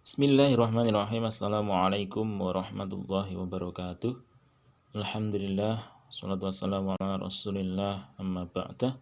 Bismillahirrahmanirrahim. Assalamualaikum warahmatullahi wabarakatuh. Alhamdulillah, salatu wassalamu ala rasulillah, amma ba'da.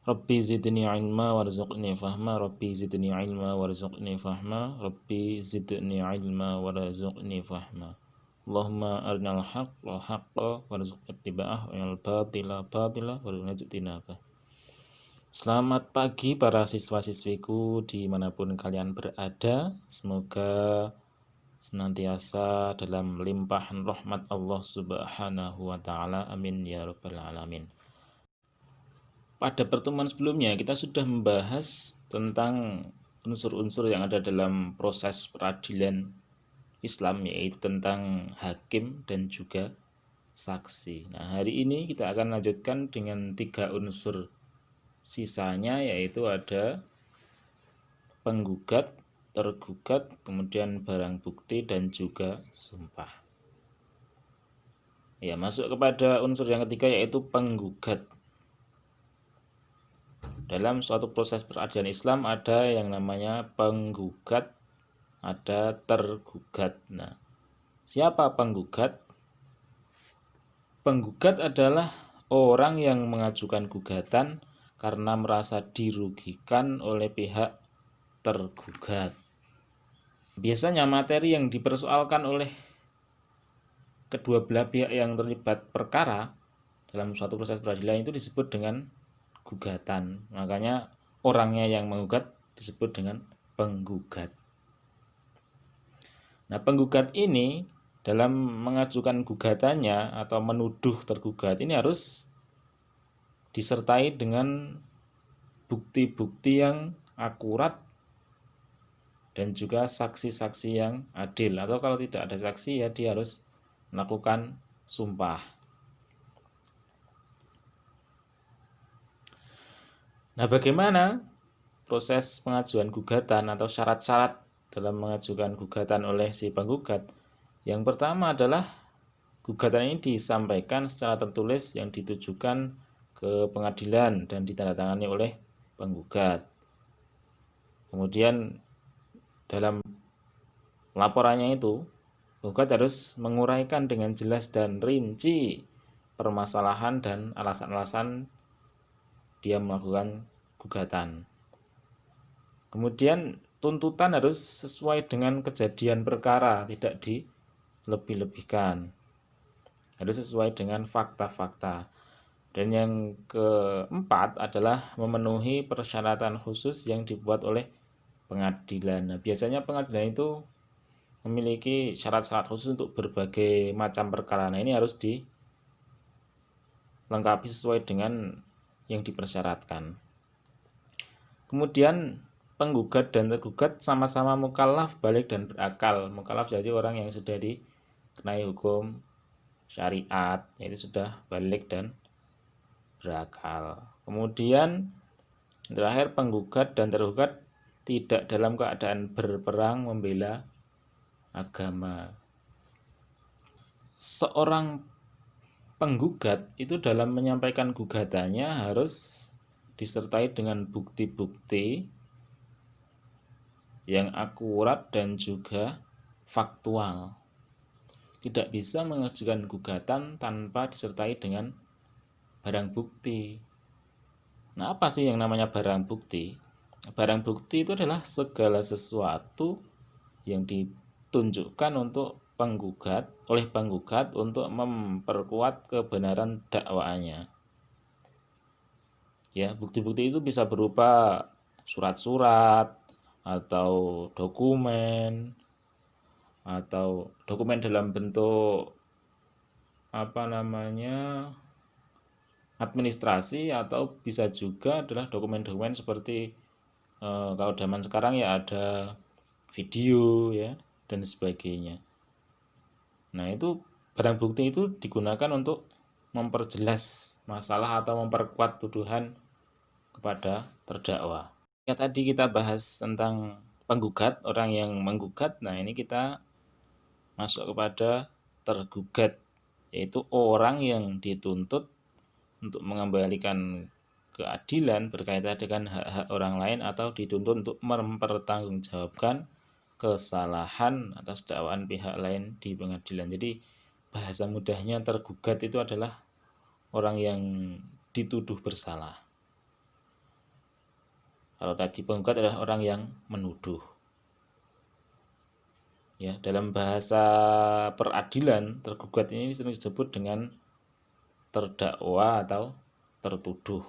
Rabbi zidni ilma warzuqni fahma. Rabbi zidni ilma warzuqni fahma. Rabbi zidni ilma warzuqni fahma. Allahumma arinal haqqa haqqa warzuqni ittiba'ah wa arinal batila batila warzuqni ijtinabah. Selamat pagi para siswa-siswiku dimanapun kalian berada. Semoga senantiasa dalam limpahan rahmat Allah Subhanahu wa Ta'ala. Amin ya Rabbal 'Alamin. Pada pertemuan sebelumnya kita sudah membahas tentang unsur-unsur yang ada dalam proses peradilan Islam, yaitu tentang hakim dan juga saksi. Nah, hari ini kita akan lanjutkan dengan 3 unsur sisanya, yaitu ada penggugat, tergugat, kemudian barang bukti, dan juga sumpah. Ya, masuk kepada unsur yang ketiga, yaitu penggugat. Dalam suatu proses peradilan Islam ada yang namanya penggugat, ada tergugat. Nah, siapa penggugat? Penggugat adalah orang yang mengajukan gugatan karena merasa dirugikan oleh pihak tergugat. Biasanya materi yang dipersoalkan oleh kedua belah pihak yang terlibat perkara dalam suatu proses peradilan itu disebut dengan gugatan. Makanya orangnya yang menggugat disebut dengan penggugat. Nah, penggugat ini dalam mengajukan gugatannya atau menuduh tergugat ini harus disertai dengan bukti-bukti yang akurat dan juga saksi-saksi yang adil, atau kalau tidak ada saksi ya dia harus melakukan sumpah. Nah, bagaimana proses pengajuan gugatan atau syarat-syarat dalam mengajukan gugatan oleh si penggugat? Yang pertama adalah gugatan ini disampaikan secara tertulis yang ditujukan ke pengadilan dan ditandatangani oleh penggugat. Kemudian dalam laporannya itu, penggugat harus menguraikan dengan jelas dan rinci permasalahan dan alasan-alasan dia melakukan gugatan. Kemudian tuntutan harus sesuai dengan kejadian perkara, tidak dilebih-lebihkan. Harus sesuai dengan fakta-fakta. Dan yang keempat adalah memenuhi persyaratan khusus yang dibuat oleh pengadilan. Nah, biasanya pengadilan itu memiliki syarat-syarat khusus untuk berbagai macam perkara. Nah, ini harus dilengkapi sesuai dengan yang dipersyaratkan. Kemudian penggugat dan tergugat sama-sama mukallaf, balik dan berakal. Mukallaf jadi orang yang sudah dikenai hukum syariat, yaitu sudah balik dan berakal. Kemudian terakhir, penggugat dan tergugat tidak dalam keadaan berperang membela agama. Seorang penggugat itu dalam menyampaikan gugatannya harus disertai dengan bukti-bukti yang akurat dan juga faktual. Tidak bisa mengajukan gugatan tanpa disertai dengan barang bukti. Nah, apa sih yang namanya barang bukti? Barang bukti itu adalah segala sesuatu yang ditunjukkan untuk oleh penggugat untuk memperkuat kebenaran dakwaannya. Ya, bukti-bukti itu bisa berupa surat-surat atau dokumen dalam bentuk administrasi, atau bisa juga adalah dokumen-dokumen seperti kalau zaman sekarang ya ada video ya dan sebagainya. Nah, itu barang bukti itu digunakan untuk memperjelas masalah atau memperkuat tuduhan kepada terdakwa. Ya, tadi kita bahas tentang penggugat, orang yang menggugat. Nah, ini kita masuk kepada tergugat, yaitu orang yang dituntut untuk mengembalikan keadilan berkaitan dengan hak-hak orang lain atau dituntut untuk mempertanggungjawabkan kesalahan atas dakwaan pihak lain di pengadilan. Jadi bahasa mudahnya tergugat itu adalah orang yang dituduh bersalah. Kalau tadi penggugat adalah orang yang menuduh. Ya, dalam bahasa peradilan, tergugat ini sering disebut dengan terdakwa atau tertuduh.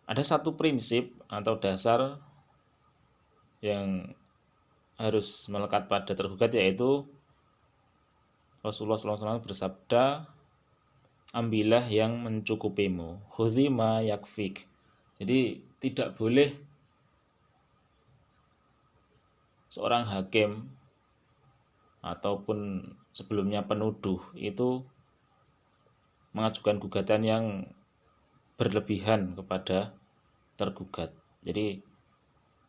Ada satu prinsip atau dasar yang harus melekat pada tergugat, yaitu Rasulullah SAW bersabda, ambillah yang mencukupimu, khudhi ma yakfik. Jadi tidak boleh seorang hakim ataupun sebelumnya penuduh itu mengajukan gugatan yang berlebihan kepada tergugat. Jadi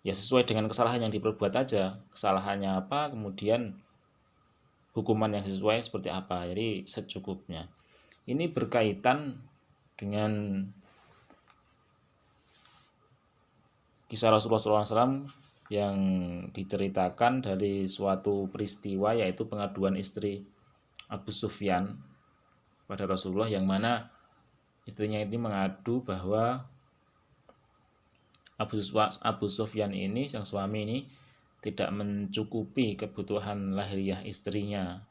ya sesuai dengan kesalahan yang diperbuat aja, kesalahannya apa, kemudian hukuman yang sesuai seperti apa. Jadi secukupnya. Ini berkaitan dengan kisah Rasulullah SAW yang diceritakan dari suatu peristiwa, yaitu pengaduan istri Abu Sufyan pada Rasulullah, yang mana istrinya ini mengadu bahwa Abu Sufyan ini, sang suami ini, tidak mencukupi kebutuhan lahiriah istrinya.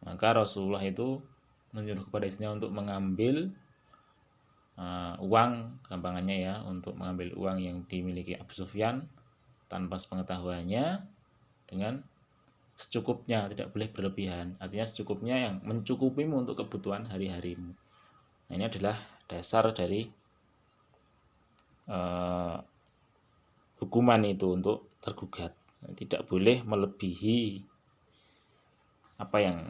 Maka Rasulullah itu menyuruh kepada istrinya untuk mengambil uang, gampangannya ya, untuk mengambil uang yang dimiliki Abu Sufyan tanpa sepengetahuannya dengan secukupnya, tidak boleh berlebihan. Artinya secukupnya yang mencukupimu untuk kebutuhan hari-harimu. Nah, ini adalah dasar dari hukuman itu untuk tergugat. Tidak boleh melebihi apa yang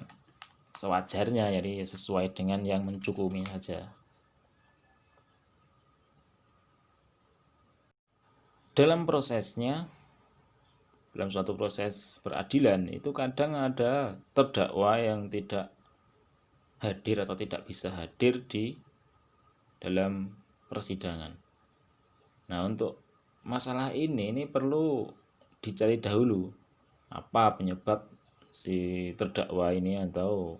sewajarnya, jadi sesuai dengan yang mencukupi saja. Dalam prosesnya, dalam suatu proses peradilan itu kadang ada terdakwa yang tidak hadir atau tidak bisa hadir di dalam persidangan. Nah, untuk masalah ini perlu dicari dahulu apa penyebab si terdakwa ini atau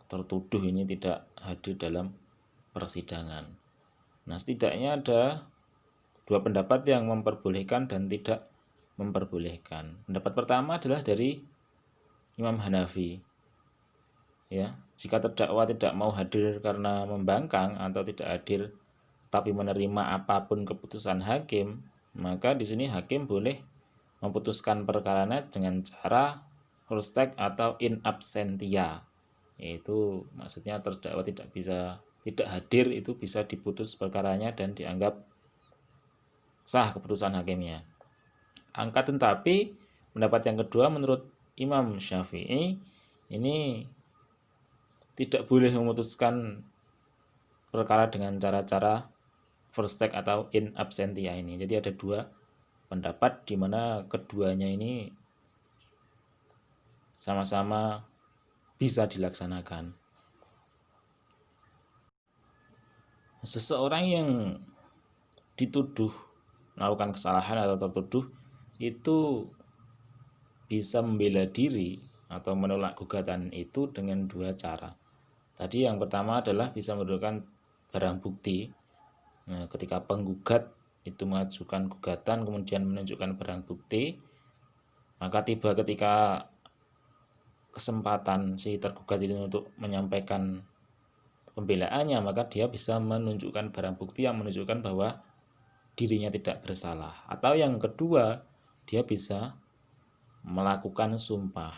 tertuduh ini tidak hadir dalam persidangan. Nah, setidaknya ada dua pendapat yang memperbolehkan dan tidak memperbolehkan. Pendapat pertama adalah dari Imam Hanafi. Ya, jika terdakwa tidak mau hadir karena membangkang atau tidak hadir tapi menerima apapun keputusan hakim, maka di sini hakim boleh memutuskan perkaranya dengan cara first take atau in absentia. Yaitu maksudnya terdakwa tidak hadir itu bisa diputus perkaranya dan dianggap sah keputusan hakimnya. Tetapi pendapat yang kedua menurut Imam Syafi'i ini tidak boleh memutuskan perkara dengan cara-cara first take atau in absentia ini. Jadi ada dua pendapat di mana keduanya ini sama-sama bisa dilaksanakan. Seseorang yang dituduh melakukan kesalahan atau tertuduh itu bisa membela diri atau menolak gugatan itu dengan dua cara. Tadi yang pertama adalah bisa menunjukkan barang bukti. Nah, ketika penggugat itu mengajukan gugatan kemudian menunjukkan barang bukti, maka tiba ketika kesempatan si tergugat itu untuk menyampaikan pembelaannya, maka dia bisa menunjukkan barang bukti yang menunjukkan bahwa dirinya tidak bersalah. Atau yang kedua, dia bisa melakukan sumpah.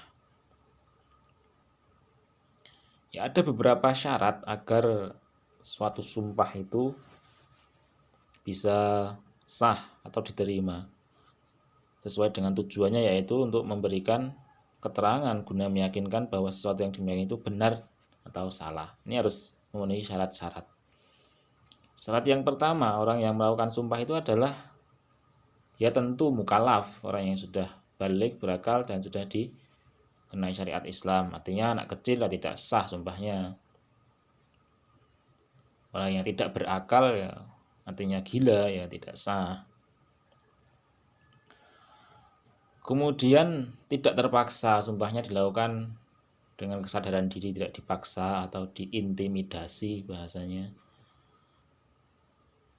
Ya, ada beberapa syarat agar suatu sumpah itu bisa sah atau diterima sesuai dengan tujuannya, yaitu untuk memberikan keterangan guna meyakinkan bahwa sesuatu yang dimiliki itu benar atau salah. Ini harus memenuhi syarat-syarat. Syarat yang pertama, orang yang melakukan sumpah itu adalah dia tentu mukallaf, orang yang sudah balik, berakal, dan sudah dikenai syariat Islam. Artinya anak kecil tidak sah sumpahnya. Orang yang tidak berakal ya artinya gila, ya tidak sah. Kemudian tidak terpaksa, sumpahnya dilakukan dengan kesadaran diri, tidak dipaksa atau diintimidasi bahasanya.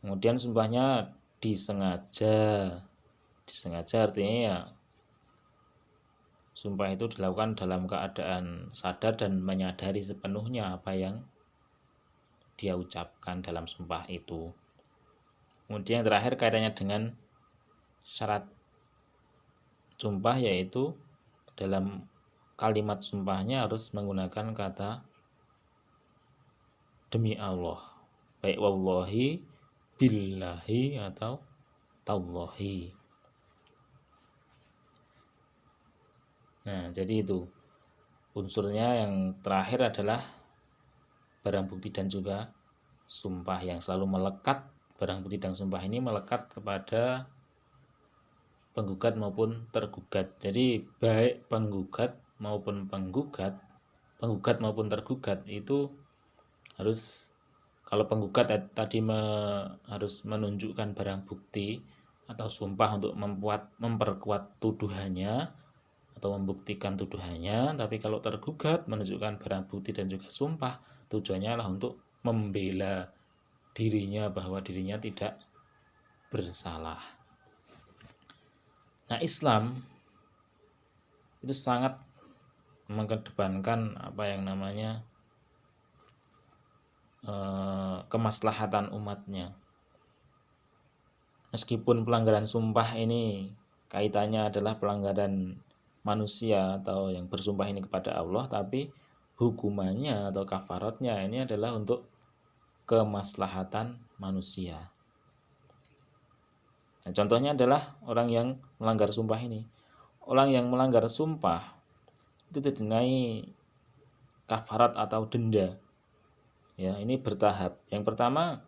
Kemudian sumpahnya disengaja. Disengaja artinya ya sumpah itu dilakukan dalam keadaan sadar dan menyadari sepenuhnya apa yang dia ucapkan dalam sumpah itu. Kemudian yang terakhir kaitannya dengan syarat sumpah, yaitu dalam kalimat sumpahnya harus menggunakan kata demi Allah, baik wallahi, billahi atau tallahi. Nah, jadi itu unsurnya. Yang terakhir adalah barang bukti dan juga sumpah yang selalu melekat. Barang bukti dan sumpah ini melekat kepada penggugat maupun tergugat. Jadi baik penggugat maupun penggugat maupun tergugat itu harus, kalau penggugat tadi harus menunjukkan barang bukti atau sumpah untuk memperkuat tuduhannya atau membuktikan tuduhannya. Tapi kalau tergugat menunjukkan barang bukti dan juga sumpah, tujuannya adalah untuk membela dirinya bahwa dirinya tidak bersalah. Nah, Islam itu sangat mengedepankan apa yang namanya kemaslahatan umatnya. Meskipun pelanggaran sumpah ini kaitannya adalah pelanggaran manusia atau yang bersumpah ini kepada Allah, tapi hukumannya atau kafaratnya ini adalah untuk kemaslahatan manusia. Nah, contohnya adalah orang yang melanggar sumpah ini. Orang yang melanggar sumpah itu dikenai kafarat atau denda. Ya, ini bertahap. Yang pertama,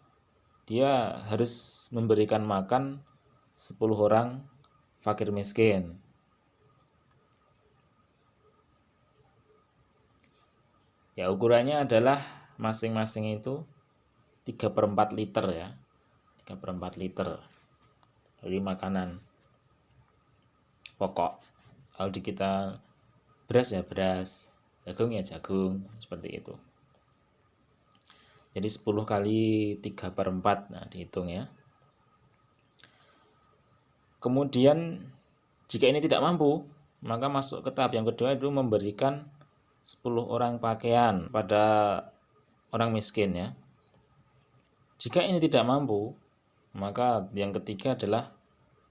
dia harus memberikan makan 10 orang fakir miskin. Ya, ukurannya adalah masing-masing itu 3/4 liter ya. 3/4 liter dari makanan pokok. Kalau di kita beras ya beras, jagung ya jagung, seperti itu. Jadi 10 kali 3/4, nah dihitung ya. Kemudian jika ini tidak mampu, maka masuk ke tahap yang kedua, itu memberikan 10 orang pakaian pada orang miskin ya. Jika ini tidak mampu, maka yang ketiga adalah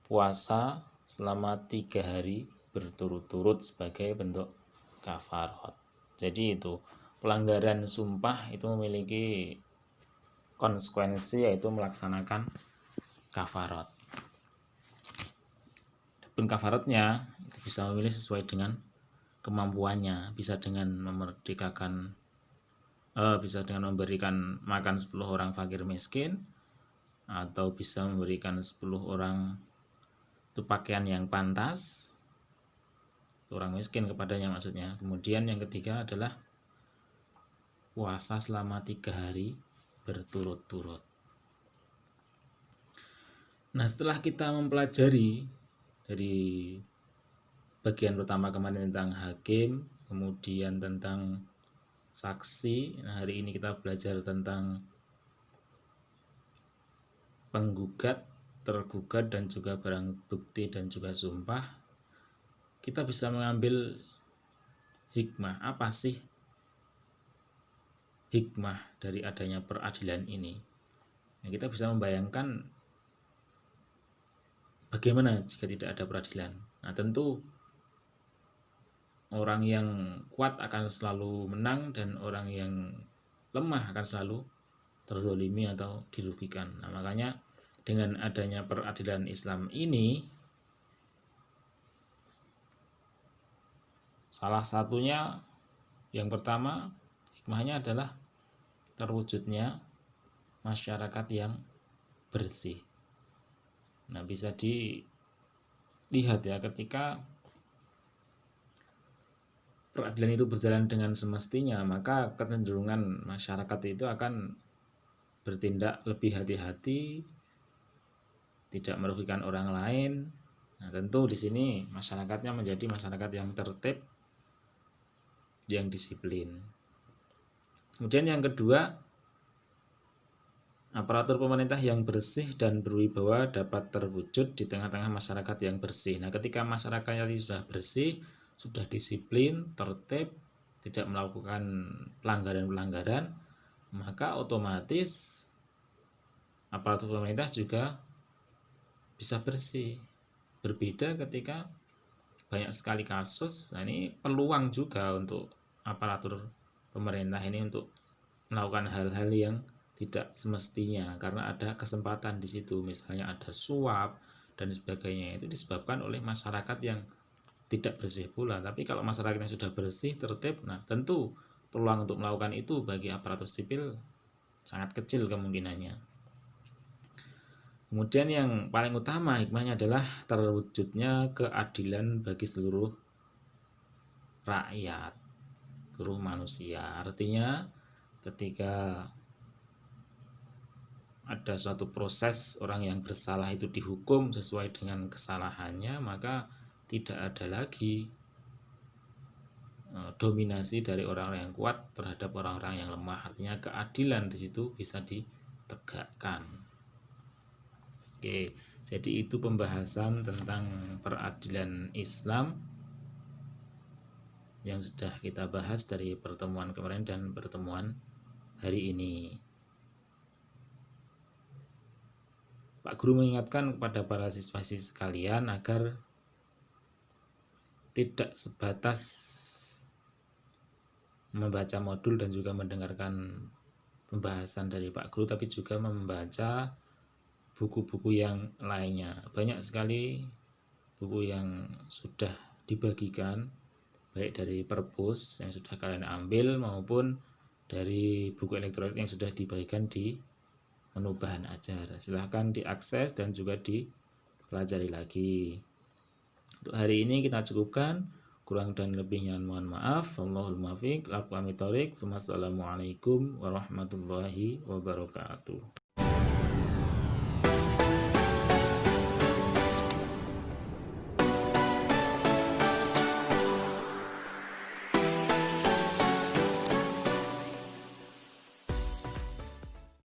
puasa selama 3 hari berturut-turut sebagai bentuk kafarat. Jadi itu pelanggaran sumpah itu memiliki konsekuensi, yaitu melaksanakan kafarat. Pun kafaratnya itu bisa memilih sesuai dengan kemampuannya, bisa dengan memberikan makan 10 orang fakir miskin, atau bisa memberikan 10 orang itu pakaian yang pantas orang miskin kepadanya maksudnya. Kemudian yang ketiga adalah puasa selama 3 hari berturut-turut. Nah, setelah kita mempelajari dari bagian pertama kemarin tentang hakim, kemudian tentang saksi, nah hari ini kita belajar tentang penggugat, tergugat, dan juga barang bukti dan juga sumpah. Kita bisa mengambil hikmah. Apa sih hikmah dari adanya peradilan ini? Nah, kita bisa membayangkan bagaimana jika tidak ada peradilan. Nah, tentu orang yang kuat akan selalu menang dan orang yang lemah akan selalu terzolimi atau dirugikan. Nah, makanya dengan adanya peradilan Islam ini, salah satunya yang pertama hikmahnya adalah terwujudnya masyarakat yang bersih. Nah, bisa dilihat ya, ketika peradilan itu berjalan dengan semestinya, maka kecenderungan masyarakat itu akan bertindak lebih hati-hati, tidak merugikan orang lain. Nah, tentu di sini masyarakatnya menjadi masyarakat yang tertib, yang disiplin. Kemudian yang kedua, aparatur pemerintah yang bersih dan berwibawa dapat terwujud di tengah-tengah masyarakat yang bersih. Nah, ketika masyarakatnya sudah bersih, sudah disiplin, tertib, tidak melakukan pelanggaran-pelanggaran, maka otomatis aparatur pemerintah juga bisa bersih. Berbeda ketika banyak sekali kasus, nah ini peluang juga untuk aparatur pemerintah ini untuk melakukan hal-hal yang tidak semestinya karena ada kesempatan di situ, misalnya ada suap dan sebagainya. Itu disebabkan oleh masyarakat yang tidak bersih pula. Tapi kalau masyarakat yang sudah bersih, tertib, nah tentu peluang untuk melakukan itu bagi aparatur sipil sangat kecil kemungkinannya. Kemudian yang paling utama hikmahnya adalah terwujudnya keadilan bagi seluruh rakyat, seluruh manusia. Artinya ketika ada suatu proses orang yang bersalah itu dihukum sesuai dengan kesalahannya, maka tidak ada lagi dominasi dari orang-orang yang kuat terhadap orang-orang yang lemah. Artinya keadilan di situ bisa ditegakkan. Oke, jadi itu pembahasan tentang peradilan Islam yang sudah kita bahas dari pertemuan kemarin dan pertemuan hari ini. Pak Guru mengingatkan kepada para siswa-siswi sekalian agar tidak sebatas membaca modul dan juga mendengarkan pembahasan dari Pak Guru, tapi juga membaca buku-buku yang lainnya. Banyak sekali buku yang sudah dibagikan, baik dari perpus yang sudah kalian ambil maupun dari buku elektronik yang sudah dibagikan di menu bahan ajar. Silahkan diakses dan juga dipelajari lagi. Untuk hari ini kita cukupkan, kurang dan lebihnya mohon maaf. Wallahul muwaffiq. Assalamualaikum warahmatullahi wabarakatuh.